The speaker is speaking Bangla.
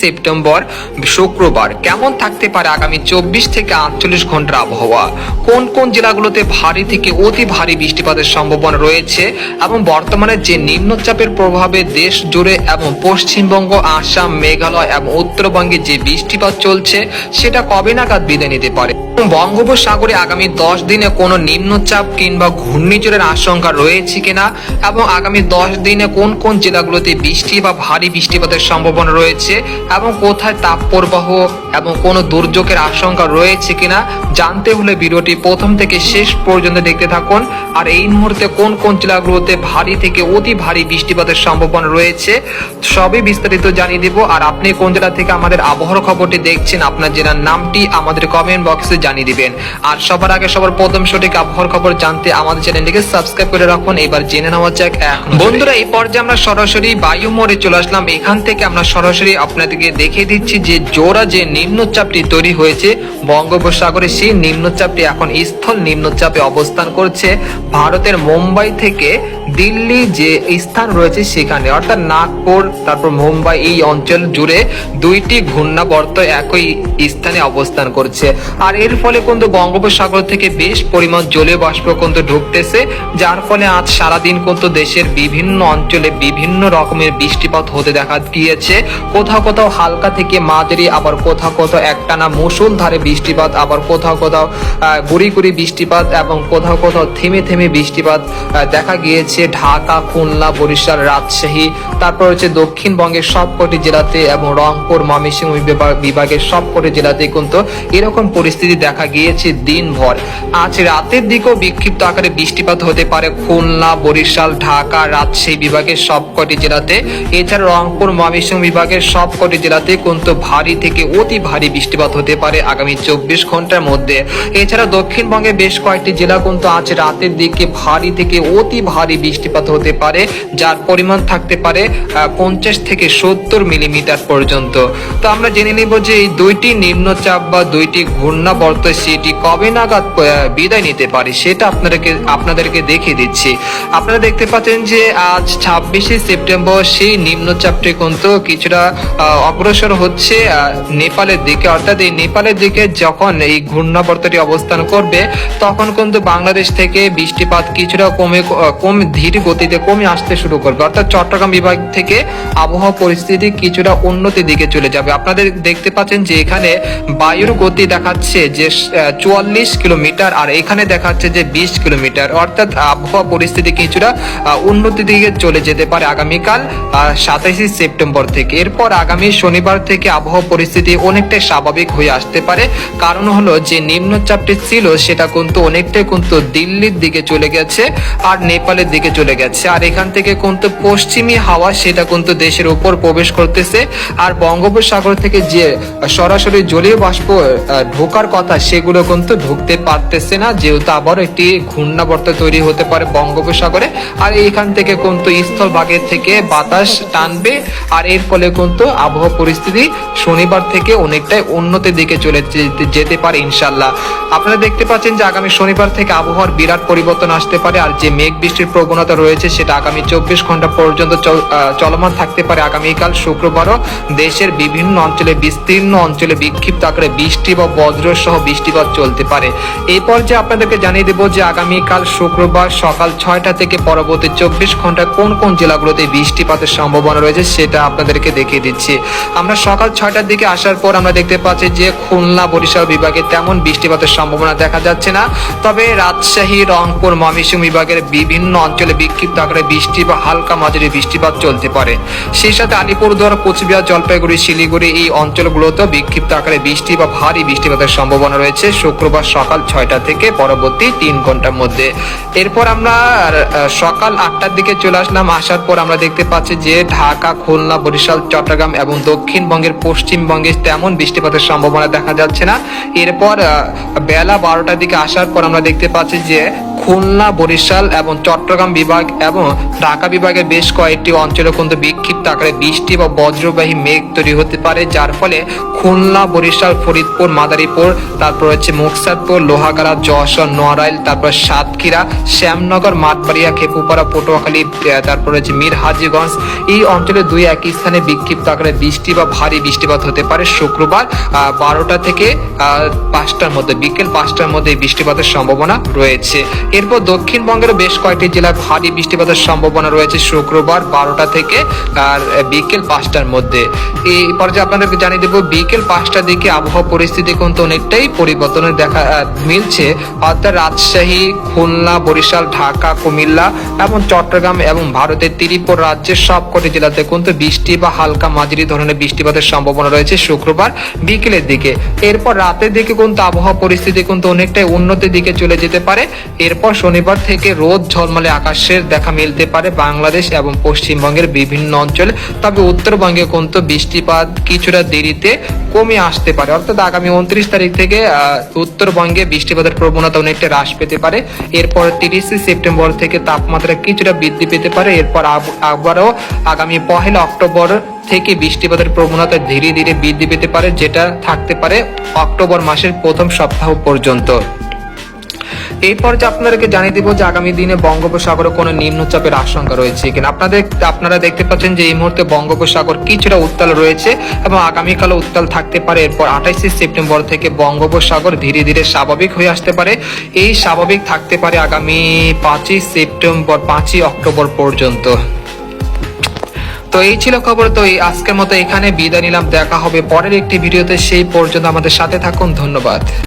সেপ্টেম্বর শুক্রবার কেমন থাকতে পারে আগামী 24 থেকে 48 ঘন্টার আবহাওয়া, কোন কোন জেলাগুলোতে ভারী থেকে অতি ভারী বৃষ্টিপাতের সম্ভাবনা রয়েছে এবং বর্তমানে যে নিম্নচাপের প্রভাবে দেশ জুড়ে এবং পশ্চিমবঙ্গ, আসাম, মেঘালয় এবং উত্তরবঙ্গে যে বৃষ্টিপাত চলছে সেটা কবে নাগাদ বিদায় নিতে পারে। বঙ্গোপসাগরে আগামী 10 দিনে কোনো নিম্নচাপ কিংবা ঘূর্ণিঝড়ের আশঙ্কা রয়েছে কিনা এবং আগামী 10 দিনে কোন কোন জেলাগুলোতে বৃষ্টি বা ভারী বৃষ্টিপাতের সম্ভাবনা রয়েছে এবং কোথায় তাপপ্রবাহ এবং কোনো দুর্যোগের আশঙ্কা রয়েছে কিনা জানতে হলে ভিডিওটি প্রথম থেকে শেষ পর্যন্ত দেখতে থাকুন। আর এই মুহূর্তে কোন কোন জেলাগুলোতে ভারী থেকে অতি ভারী বৃষ্টিপাতের সম্ভাবনা রয়েছে সবই বিস্তারিত জানিয়ে দেব। আর আপনি কোন জেলা থেকে আমাদের আবহাওয়ার খবরটি দেখছেন আপনার জেলার নামটি আমাদের কমেন্ট বক্সে জানিয়ে দিবেন। আর সবার আগে সবার প্রথম সঠিক আবহাওয়ার খবর জানতে আমাদের চ্যানেলটিকে সাবস্ক্রাইব করে রাখুন। এবার জেনে নেওয়া যাক বন্ধুরা, এই পর্যায়ে আমরা সরাসরি বায়ু মোড়ে চলে আসলাম। এখান থেকে আমরা সরাসরি আপনাদেরকে দেখিয়ে দিচ্ছি যে জোড়া যে নিম্নচাপটি তৈরি হয়েছে বঙ্গোপসাগরে, সেই নিম্নচাপটি এখন স্থল নিম্নচাপে অবস্থান করছে ভারতের মুম্বাই থেকে দিল্লি যে স্থান রয়েছে সেখানে, অর্থাৎ নাগপুর তারপর মুম্বাই এই অঞ্চল জুড়ে দুইটি ঘূর্ণাবর্ত একই স্থানে অবস্থান করছে। আর এর ফলে কিন্তু বঙ্গোপসাগর থেকে বেশ পরিমাণ জলীয় বাষ্প কিন্তু ঢুকতেছে, যার ফলে আজ সারাদিন কিন্তু দেশের বিভিন্ন অঞ্চলে বিভিন্ন রকমের বৃষ্টিপাত হতে দেখা গিয়েছে। কোথাও কোথাও হালকা থেকে মাঝারি, আবার কোথাও কোথাও একটানা মুষলধারে বৃষ্টিপাত, আবার কোথাও কোথাও গুড়ি গুড়ি বৃষ্টিপাত এবং কোথাও কোথাও থেমে থেমে বৃষ্টিপাত দেখা গিয়েছে ঢাকা, খুলনা, বরিশাল, রাজশাহী, তারপর হচ্ছে দক্ষিণবঙ্গের সবকটি জেলাতে এবং রংপুর, ময়মনসিংহ বিভাগের সবকটি জেলাতে কিন্তু এরকম পরিস্থিতি দেখা গিয়েছে দিনভর। আজ রাতের দিকেও বিক্ষিপ্ত আকারে বৃষ্টিপাত হতে পারে খুলনা, বরিশাল, ঢাকা, রাজশাহী বিভাগের সবকটি জেলাতে। এছাড়া রংপুর, ময়মনসিংহ বিভাগের সবকটি জেলাতে কিন্তু ভারী থেকে অতি ভারী বৃষ্টিপাত হতে পারে আগামী 24 ঘন্টার মধ্যে। এছাড়া দক্ষিণবঙ্গে বেশ কয়েকটি জেলা কিন্তু আজ রাতের দিকে ভারী থেকে অতি ভারী বৃষ্টিপাত হতে পারে, যার পরিমাণ থাকতে পারে 50 থেকে 70 মিলিমিটার পর্যন্ত। তো আমরা জেনে নিব যে এই দুইটি নিম্নচাপ বা দুইটি ঘূর্ণাবর্ত সেটি কবে নাগাদ বিদায় নিতে পারে সেটা আপনাদেরকে দেখিয়ে দিচ্ছি। আপনারা দেখতে পাচ্ছেন যে আজ 26 সেপ্টেম্বর সেই নিম্নচাপটি কিন্তু কিছুটা অগ্রসর হচ্ছে নেপালের দিকে, অর্থাৎ এই নেপালের দিকে যখন এই ঘূর্ণাবর্তটি অবস্থান করবে তখন কিন্তু বাংলাদেশ থেকে বৃষ্টিপাত কিছুটা কমে ধীর গতিতে কমে আসতে শুরু করবে, অর্থাৎ চট্টগ্রাম বিভাগ থেকে আবহাওয়া পরিস্থিতি কিছুটা উন্নতির দিকে চলে যাবে। আপনাদের দেখতে পাচ্ছেন যে এখানে বায়ুর গতি দেখাচ্ছে যে 44 কিলোমিটার আর এখানে দেখাচ্ছে যে 20 কিলোমিটার, অর্থাৎ আবহাওয়া পরিস্থিতি কিছুটা উন্নতির দিকে চলে যেতে পারে আগামীকাল 27 সেপ্টেম্বর থেকে। এরপর আগামী শনিবার থেকে আবহাওয়া পরিস্থিতি অনেকটাই স্বাভাবিক হয়ে আসতে পারে, কারণ হলো যে নিম্নচাপটি ছিল সেটা কিন্তু অনেকটাই কিন্তু দিল্লির দিকে চলে গেছে আর নেপালের দিকে চলে গেছে। আর এখান থেকে কিন্তু পশ্চিমী হাওয়া সেটা কিন্তু দেশের উপর প্রবেশ করতেছে, আর বঙ্গোপসাগর থেকে যে সরাসরি জলীয় বাষ্প ঢোকার কথা সেগুলো কিন্তু ঢুকতে পারতেছে না, যেহেতু আবার একটি ঘূর্ণাবর্ত তৈরি হতে পারে বঙ্গোপসাগরে। আর এইখান থেকে কিন্তু স্থল ভাগের থেকে বাতাস টানবে, আর এর ফলে কিন্তু আবহাওয়া পরিস্থিতি শনিবার থেকে অনেকটাই উন্নতির দিকে চলে যেতে পারে ইনশাল্লাহ। আপনারা দেখতে পাচ্ছেন যে আগামী শনিবার থেকে আবহাওয়ার বিরাট পরিবর্তন আসতে পারে, আর যে মেঘ বৃষ্টির প্রবণতা রয়েছে সেটা আগামী 24 ঘন্টা পর্যন্ত চলমান থাকতে পারে। আগামীকাল শুক্রবারও দেশের বিভিন্ন অঞ্চলে বিস্তীর্ণ অঞ্চলে বিক্ষিপ্ত আকারে বৃষ্টি বা বজ্র সহ বৃষ্টিপাত চলতে পারে। এই পর্যায়ে আপনাদেরকে জানিয়ে দেব যে আগামীকাল শুক্রবার সকাল 6টা থেকে পরবর্তী 24 ঘন্টায় কোন কোন জেলাগুলোতে বৃষ্টিপাতের সম্ভাবনা রয়েছে সেটা আপনাদেরকে দেখিয়ে দিচ্ছি। আমরা সকাল 6টার দিকে আসার পর আমরা দেখতে পাচ্ছি যে খুলনা, বরিশাল বিভাগে তেমন বৃষ্টিপাতের সম্ভাবনা দেখা যাচ্ছে না, তবে রাজশাহী, রংপুর, ময়মনসিংহ বিভাগের বিভিন্ন অঞ্চলে বিক্ষিপ্ত আকারে বৃষ্টি বা হালকা মাঝারি বৃষ্টিপাত চলতে পারে। সেই সাথে আলিপুরদুয়ার, কোচবিহার, জলপাইগুড়ি, শিলিগুড়ি এই অঞ্চলগুলোতেও বিক্ষিপ্ত আকারে বৃষ্টি বা ভারী বৃষ্টিপাতের সম্ভাবনা রয়েছে শুক্রবার সকাল 6টা থেকে পরবর্তী 3 ঘন্টার মধ্যে। এরপর আমরা সকাল 8টার দিকে চলে আসলাম। আসার পর আমরা দেখতে পাচ্ছি যে ঢাকা, খুলনা, বরিশাল, চট্টগ্রাম এবং দক্ষিণবঙ্গের পশ্চিমবঙ্গে তেমন বৃষ্টিপাতের সম্ভাবনা দেখা যাচ্ছে না। এরপর বেলা 12টার দিকে আসার পর আমরা দেখতে পাচ্ছি যে খুলনা, বরিশাল এবং চট্টগ্রাম বিভাগ এবং ঢাকা বিভাগের বেশ কয়েকটি অঞ্চলে কিন্তু বিক্ষিপ্ত আকারে বৃষ্টি বা বজ্রবাহী মেঘ তৈরি হতে পারে, যার ফলে খুলনা, বরিশাল, ফরিদপুর, মাদারীপুর, তারপর হচ্ছে মুকতারপুর, লোহাগাড়া, যশোর, নড়াইল, তারপর সাতক্ষীরা, শ্যামনগর, মাঠবাড়িয়া, খেপুপাড়া, পটুয়াখালী, তারপর হচ্ছে মিরহাজিগঞ্জ, এই অঞ্চলে দুই একই স্থানে বিক্ষিপ্ত আকারে বৃষ্টি বা ভারী বৃষ্টিপাত হতে পারে শুক্রবার 12টা থেকে 5টার মধ্যে, বিকেল 5টার মধ্যে এই বৃষ্টিপাতের সম্ভাবনা রয়েছে। এরপর দক্ষিণবঙ্গের বেশ কয়েকটি জেলায় ভারী বৃষ্টিপাতের সম্ভাবনা রয়েছে শুক্রবার 12টা থেকে আর বিকেল 5টার মধ্যে। এই পর্যায়ে আপনাদেরকে জানিয়ে দেবো বিকেল 5টার দিকে আবহাওয়া পরিস্থিতি কিন্তু অনেকটাই পরিবর্তনের দেখা মিলছে, অর্থাৎ রাজশাহী, খুলনা, বরিশাল, ঢাকা, কুমিল্লা এবং চট্টগ্রাম এবং ভারতের ত্রিপুরা রাজ্যের সবকটি জেলাতে কিন্তু বৃষ্টি বা হালকা মাঝারি ধরনের বৃষ্টিপাতের সম্ভাবনা রয়েছে শুক্রবার বিকেলের দিকে। এরপর রাতের দিকে কিন্তু আবহাওয়া পরিস্থিতি কিন্তু অনেকটাই উন্নতির দিকে চলে যেতে পারে। এরপর শনিবার থেকে রোদ ঝলমলে আকাশের দেখা মিলতে পারে বাংলাদেশ এবং পশ্চিমবঙ্গের বিভিন্ন অঞ্চলে, তবে উত্তরবঙ্গে কিন্তু বৃষ্টিপাত কিছুটা দেরিতে কমে আসতে পারে, অর্থাৎ আগামী 29 তারিখ থেকে উত্তরবঙ্গে বৃষ্টিপাতের প্রবণতা অনেকটা হ্রাস পেতে পারে। এরপর 30 সেপ্টেম্বর থেকে তাপমাত্রা কিছুটা বৃদ্ধি পেতে পারে। এরপর আবারও আগামী 1 অক্টোবর থেকে বৃষ্টিপাতের প্রবণতা ধীরে ধীরে বৃদ্ধি পেতে পারে, যেটা থাকতে পারে অক্টোবর মাসের প্রথম সপ্তাহ পর্যন্ত। এই পর্যায়ে আপনাদেরকে জানিয়ে দিব যে আগামী দিনে বঙ্গোপসাগরে কোনো নিম্নচাপের আশঙ্কা রয়েছে কিনা। আপনারা দেখতে পাচ্ছেন যে এই মুহূর্তে বঙ্গোপসাগর কিছুটা উত্তাল রয়েছে এবং আগামীকালও উত্তাল থাকতে পারে। এরপর 28 সেপ্টেম্বর থেকে বঙ্গোপসাগর ধীরে ধীরে স্বাভাবিক হয়ে আসতে পারে। এই স্বাভাবিক থাকতে পারে আগামী 5 অক্টোবর পর্যন্ত। তো এই ছিল খবর। তো এই আজকের মতো এখানে বিদায় নিলাম, দেখা হবে পরের একটি ভিডিওতে, সেই পর্যন্ত আমাদের সাথে থাকুন, ধন্যবাদ।